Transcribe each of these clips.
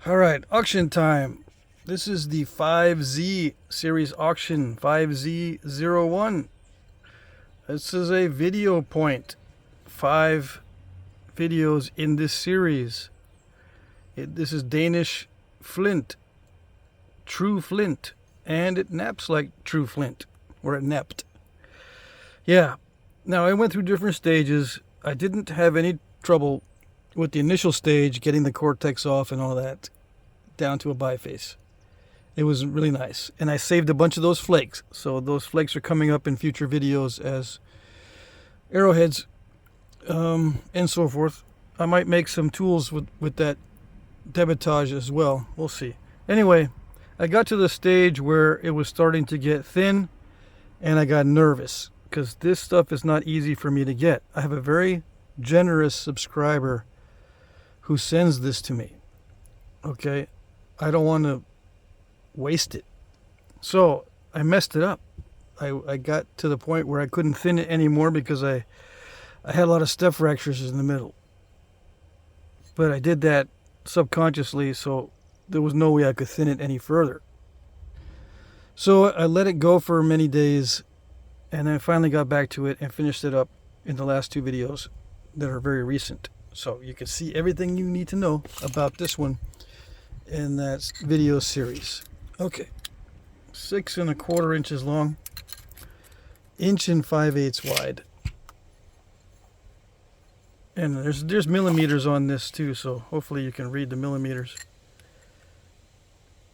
All right, auction time. This is the 5Z series auction, 5Z01. This is a video point. 5 videos in this series. This is Danish flint, true flint, and it naps like true flint, or it napped. Yeah, now I went through different stages. I didn't have any trouble with the initial stage, getting the cortex off and all that, down to a biface. It was really nice. And I saved a bunch of those flakes. So those flakes are coming up in future videos as arrowheads and so forth. I might make some tools with that debitage as well. We'll see. Anyway, I got to the stage where it was starting to get thin and I got nervous because this stuff is not easy for me to get. I have a very generous subscriber who sends this to me. Okay, I don't want to waste it. So I messed it up. I got to the point where I couldn't thin it anymore because I had a lot of step fractures in the middle. But I did that subconsciously, so there was no way I could thin it any further. So I let it go for many days, and I finally got back to it and finished it up in the last 2 videos that are very recent. So you can see everything you need to know about this one in that video series. Okay, 6 1/4 inches long, 1 5/8 wide, and there's millimeters on this too. So hopefully you can read the millimeters.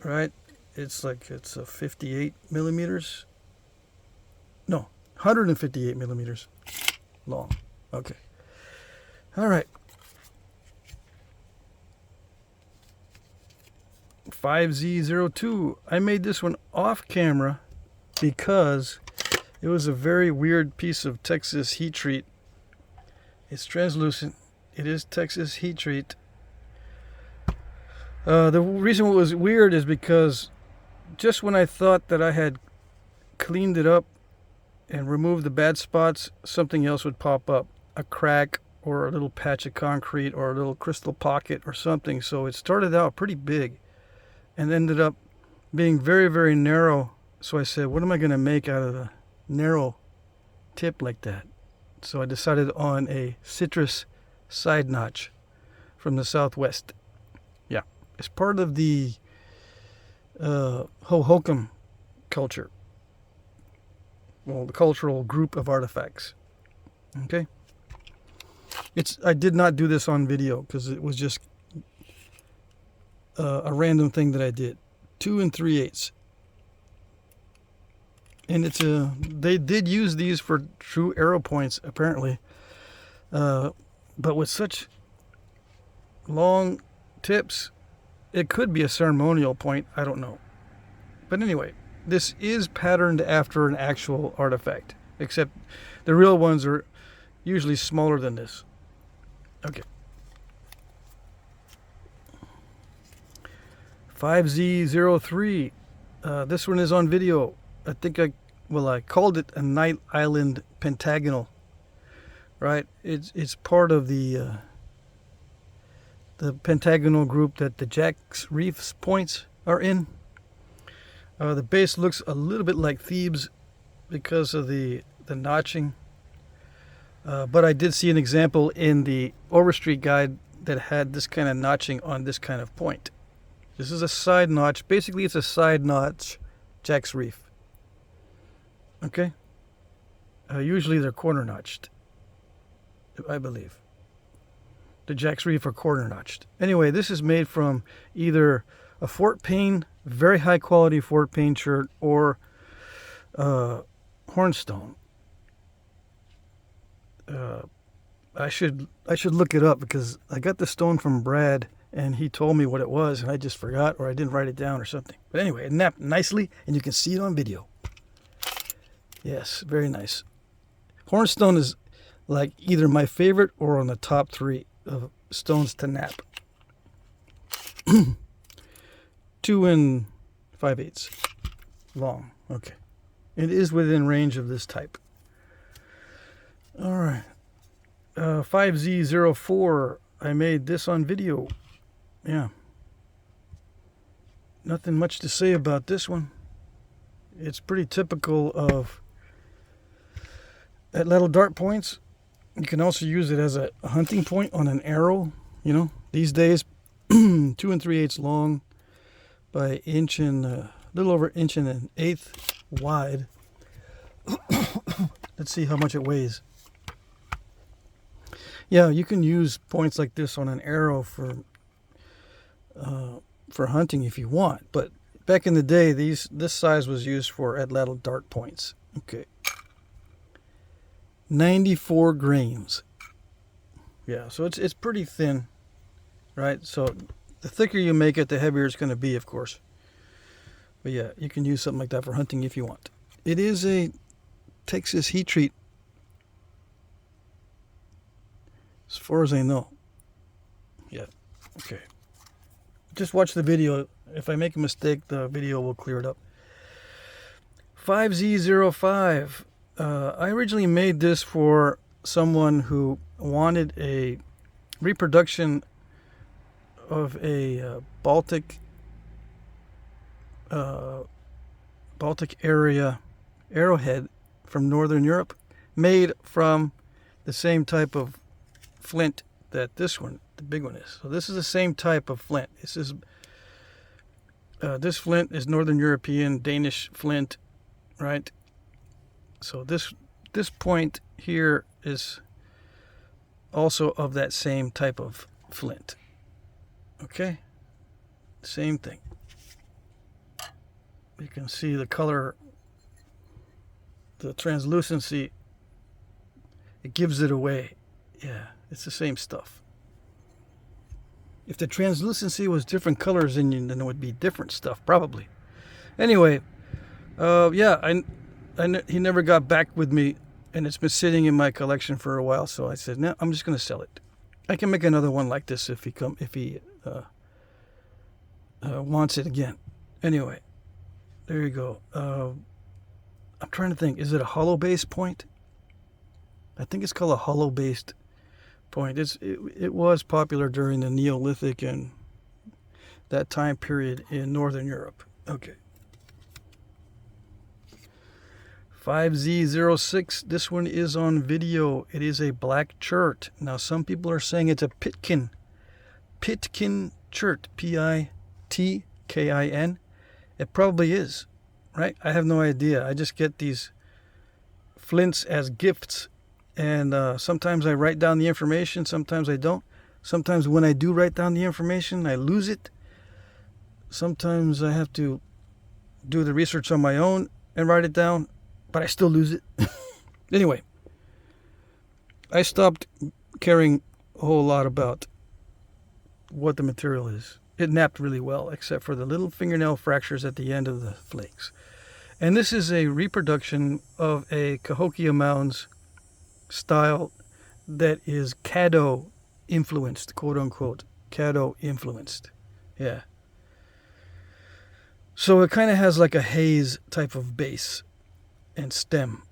Right, it's a 58 millimeters. No, 158 millimeters long. Okay, all right. 5Z02. I made this one off camera because it was a very weird piece of Texas heat treat. It's translucent. It is Texas heat treat. The reason it was weird is because just when I thought that I had cleaned it up and removed the bad spots, something else would pop up. A crack or a little patch of concrete or a little crystal pocket or something. So it started out pretty big and ended up being very, very narrow. So I said, what am I going to make out of a narrow tip like that? So I decided on a citrus side notch from the Southwest. Yeah, it's part of the Hohokam culture. Well, the cultural group of artifacts. Okay. I did not do this on video because it was just a random thing that I did. 2 3/8. And they did use these for true arrow points apparently, but with such long tips, it could be a ceremonial point. I don't know. But anyway, this is patterned after an actual artifact, except the real ones are usually smaller than this. Okay. 5Z03. This one is on video. I think I called it a Night Island pentagonal. Right? It's part of the pentagonal group that the Jack's Reefs points are in. The base looks a little bit like Thebes because of the notching. But I did see an example in the Overstreet guide that had this kind of notching on this kind of point. This is a side notch. Basically, it's a side notch Jack's Reef. Okay? Usually they're corner notched, I believe. The Jack's Reef are corner notched. Anyway, this is made from either a Fort Payne, very high quality Fort Payne shirt, or hornstone. I should look it up because I got the stone from Brad and he told me what it was and I just forgot, or I didn't write it down or something. But anyway, it napped nicely and you can see it on video. Yes, very nice. Hornstone is like either my favorite or on the top 3 of stones to nap. 2 5/8 long. Okay. It is within range of this type. All right. 5Z04. I made this on video. Yeah. Nothing much to say about this one. It's pretty typical of little dart points. You can also use it as a hunting point on an arrow. You know, these days, 2 3/8 long by inch and a little over inch and an eighth wide. Let's see how much it weighs. Yeah, you can use points like this on an arrow for hunting if you want, but back in the day, this size was used for atlatl dart points. Okay, 94 grains. Yeah, so it's pretty thin, right? So the thicker you make it, the heavier it's going to be, of course. But yeah, you can use something like that for hunting if you want. It is a Texas heat treat, as far as I know. Yeah, okay. Just watch the video. If I make a mistake, the video will clear it up. 5Z05. I originally made this for someone who wanted a reproduction of a Baltic area arrowhead from Northern Europe, made from the same type of flint that this one, the big one, is. So this is the same type of flint. This flint is Northern European, Danish flint, right? So this point here is also of that same type of flint. Okay? Same thing. You can see the color, the translucency, it gives it away. Yeah, it's the same stuff. If the translucency was different colors, then it would be different stuff, probably. Anyway, yeah, he never got back with me, and it's been sitting in my collection for a while. So I said, no, I'm just going to sell it. I can make another one like this if he wants it again. Anyway, there you go. I'm trying to think. Is it a hollow base point? I think it's called a hollow based point. It was popular during the Neolithic and that time period in Northern Europe. Okay. 5Z06. This one is on video. It is a black chert. Now some people are saying it's a Pitkin chert. Pitkin. It probably is, right? I have no idea. I just get these flints as gifts, and sometimes I write down the information, sometimes I don't. Sometimes when I do write down the information, I lose it. Sometimes I have to do the research on my own and write it down, but I still lose it. Anyway, I stopped caring a whole lot about what the material is. It napped really well, except for the little fingernail fractures at the end of the flakes. And this is a reproduction of a Cahokia Mounds style that is Caddo influenced, quote unquote. Caddo influenced. Yeah. So it kind of has like a haze type of base and stem.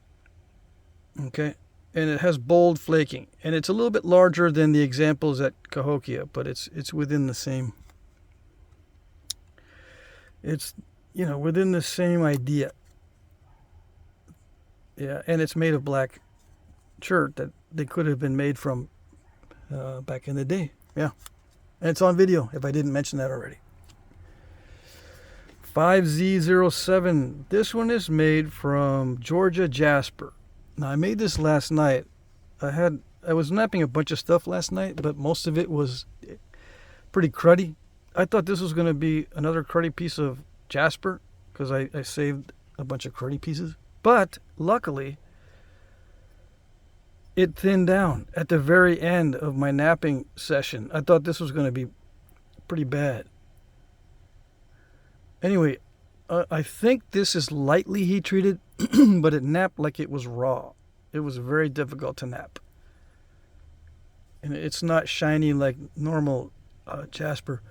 Okay? And it has bold flaking. And it's a little bit larger than the examples at Cahokia, but it's within the same. It's, within the same idea. Yeah, and it's made of black chert that they could have been made from back in the day. Yeah. And it's on video, if I didn't mention that already. 5Z07. This one is made from Georgia jasper. Now, I made this last night. I was napping a bunch of stuff last night, but most of it was pretty cruddy. I thought this was going to be another cruddy piece of jasper because I saved a bunch of cruddy pieces. But luckily, it thinned down at the very end of my napping session. I thought this was going to be pretty bad. Anyway, I think this is lightly heat treated, but it napped like it was raw. It was very difficult to nap. And it's not shiny like normal jasper.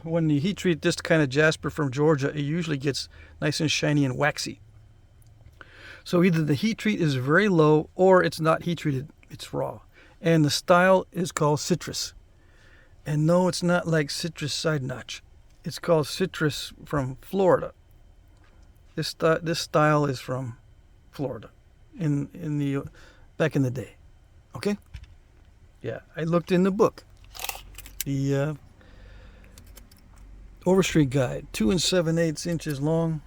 When you heat treat this kind of jasper from Georgia, it usually gets nice and shiny and waxy. So either the heat treat is very low or it's not heat treated, it's raw. And the style is called citrus. And no, it's not like citrus side notch. It's called citrus from Florida. This style is from Florida, in the back in the day. Okay. Yeah, I looked in the book, the Overstreet Guide, 2 7/8 inches long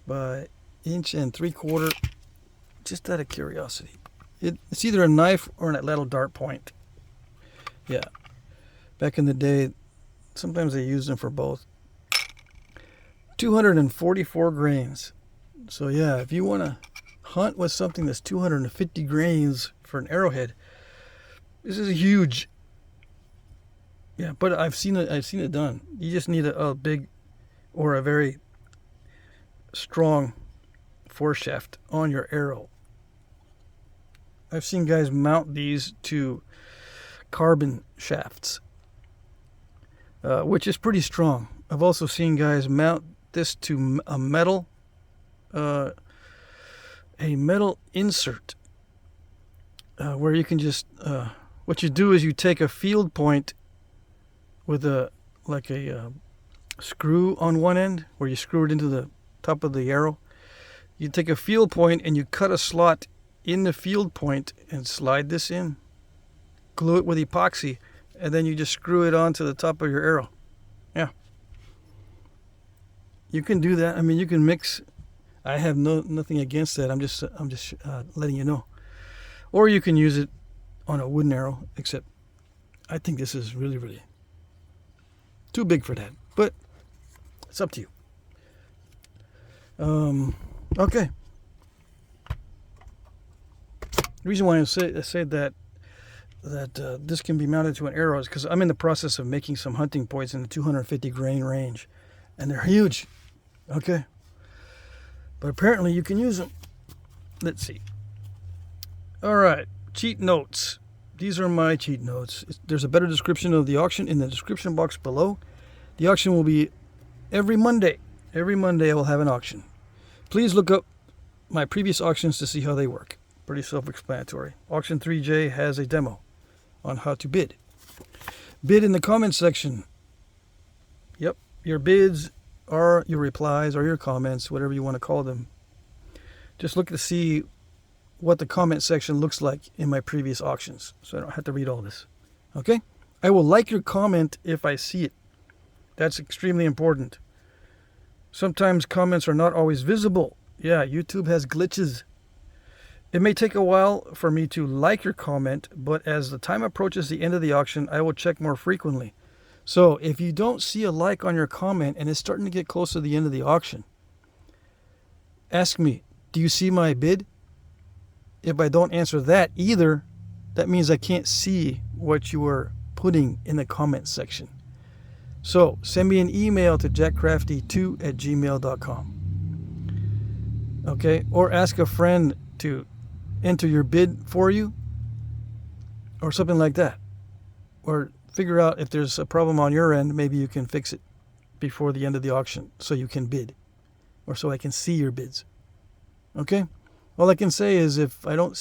by 1 3/4 inches. Just out of curiosity, it's either a knife or a little dart point. Yeah, back in the day, sometimes they used them for both. 244 grains. So yeah, if you want to hunt with something that's 250 grains for an arrowhead, this is huge. Yeah, but I've seen it done. You just need a big or a very strong foreshaft on your arrow. I've seen guys mount these to carbon shafts, which is pretty strong. I've also seen guys mount this to a metal insert, where you can just what you do is you take a field point with a screw on one end, where you screw it into the top of the arrow. You take a field point and you cut a slot in the field point and slide this in, glue it with epoxy, and then you just screw it onto the top of your arrow. Yeah, you can do that. I mean, you can mix. I have nothing against that. I'm just letting you know. Or you can use it on a wooden arrow, except I think this is really, really too big for that. But it's up to you. Okay. The reason why I say that this can be mounted to an arrow is because I'm in the process of making some hunting points in the 250 grain range, and they're huge. Okay. But apparently you can use them. Let's see. All right. Cheat notes. These are my cheat notes. There's a better description of the auction in the description box below. The auction will be every Monday. Every Monday I will have an auction. Please look up my previous auctions to see how they work. Pretty self-explanatory. Auction 3J has a demo on how to bid. Bid in the comment section. Yep. Your bids are your replies or your comments, whatever you want to call them. Just look to see what the comment section looks like in my previous auctions, so I don't have to read all this. Okay? I will like your comment if I see it. That's extremely important. Sometimes comments are not always visible. Yeah, YouTube has glitches. It may take a while for me to like your comment, but as the time approaches the end of the auction, I will check more frequently. So if you don't see a like on your comment and it's starting to get close to the end of the auction, ask me, do you see my bid? If I don't answer that either, that means I can't see what you are putting in the comment section. So send me an email to jackcrafty2@gmail.com. Okay? Or ask a friend to enter your bid for you, or something like that. Or figure out if there's a problem on your end, maybe you can fix it before the end of the auction so you can bid, or so I can see your bids. Okay? All I can say is if I don't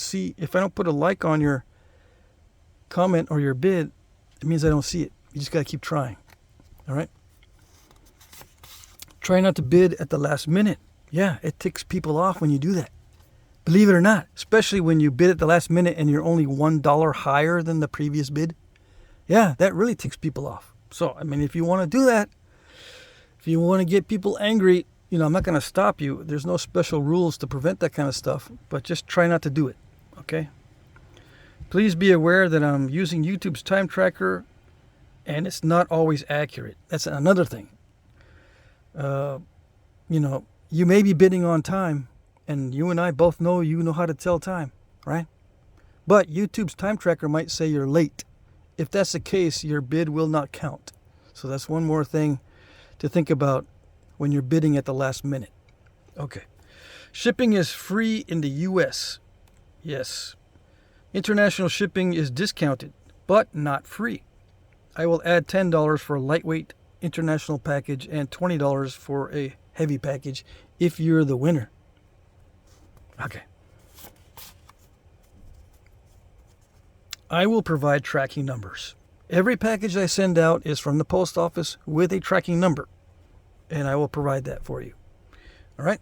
put a like on your comment or your bid, it means I don't see it. You just got to keep trying. All right? Try not to bid at the last minute. Yeah, it ticks people off when you do that. Believe it or not, especially when you bid at the last minute and you're only $1 higher than the previous bid. Yeah, that really ticks people off. So, I mean, if you want to do that, if you want to get people angry, I'm not going to stop you. There's no special rules to prevent that kind of stuff, but just try not to do it, okay? Please be aware that I'm using YouTube's time tracker, and it's not always accurate. That's another thing. You may be bidding on time, and you and I both know you know how to tell time, right? But YouTube's time tracker might say you're late. If that's the case, your bid will not count. So that's one more thing to think about when you're bidding at the last minute. Okay. Shipping is free in the U.S. Yes. International shipping is discounted, but not free. I will add $10 for a lightweight international package and $20 for a heavy package if you're the winner. Okay. I will provide tracking numbers. Every package I send out is from the post office with a tracking number, and I will provide that for you. All right?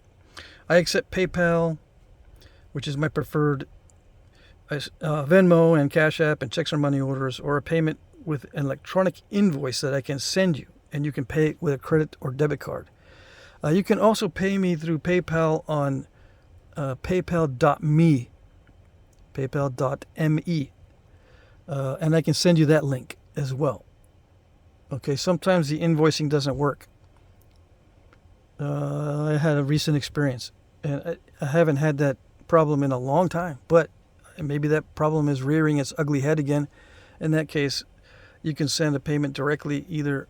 I accept PayPal, which is my preferred, Venmo and Cash App and checks or money orders, or a payment with an electronic invoice that I can send you, and you can pay with a credit or debit card. You can also pay me through PayPal on paypal.me, paypal.me, and I can send you that link as well. Okay, sometimes the invoicing doesn't work. I had a recent experience, and I haven't had that problem in a long time, but maybe that problem is rearing its ugly head again. In that case, you can send a payment directly either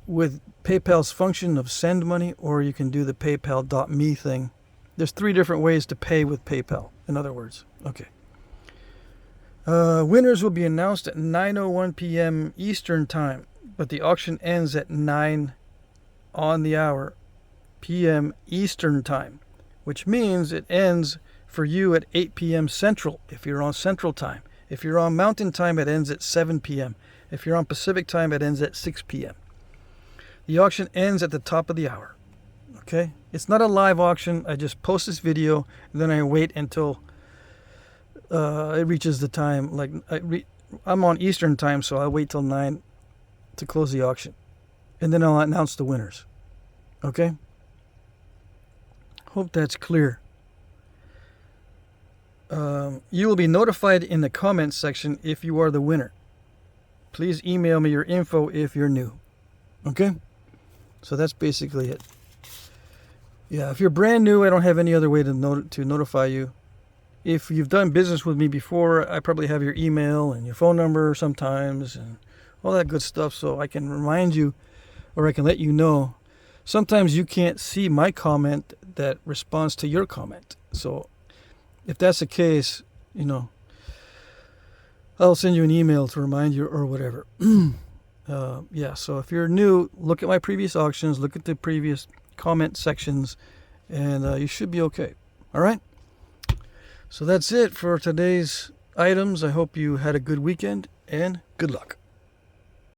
with PayPal's function of send money, or you can do the paypal.me thing. There's 3 different ways to pay with PayPal, in other words. Okay. Winners will be announced at 9:01 p.m. Eastern Time, but the auction ends at 9 on the hour p.m. Eastern Time, which means it ends for you at 8 p.m. Central if you're on Central Time. If you're on Mountain Time, it ends at 7 p.m. If you're on Pacific Time, it ends at 6 p.m. The auction ends at the top of the hour. Okay? It's not a live auction. I just post this video, and then I wait until it reaches the time. Like I'm on Eastern Time, so I wait till 9 to close the auction. And then I'll announce the winners. Okay? Hope that's clear. You will be notified in the comments section if you are the winner. Please email me your info if you're new. Okay? So that's basically it. Yeah, if you're brand new, I don't have any other way to notify you. If you've done business with me before, I probably have your email and your phone number sometimes and all that good stuff, so I can remind you, or I can let you know. Sometimes you can't see my comment that responds to your comment. So if that's the case, I'll send you an email to remind you or whatever. Yeah, so if you're new, look at my previous auctions, look at the previous comment sections, and you should be okay. All right? So that's it for today's items. I hope you had a good weekend, and good luck.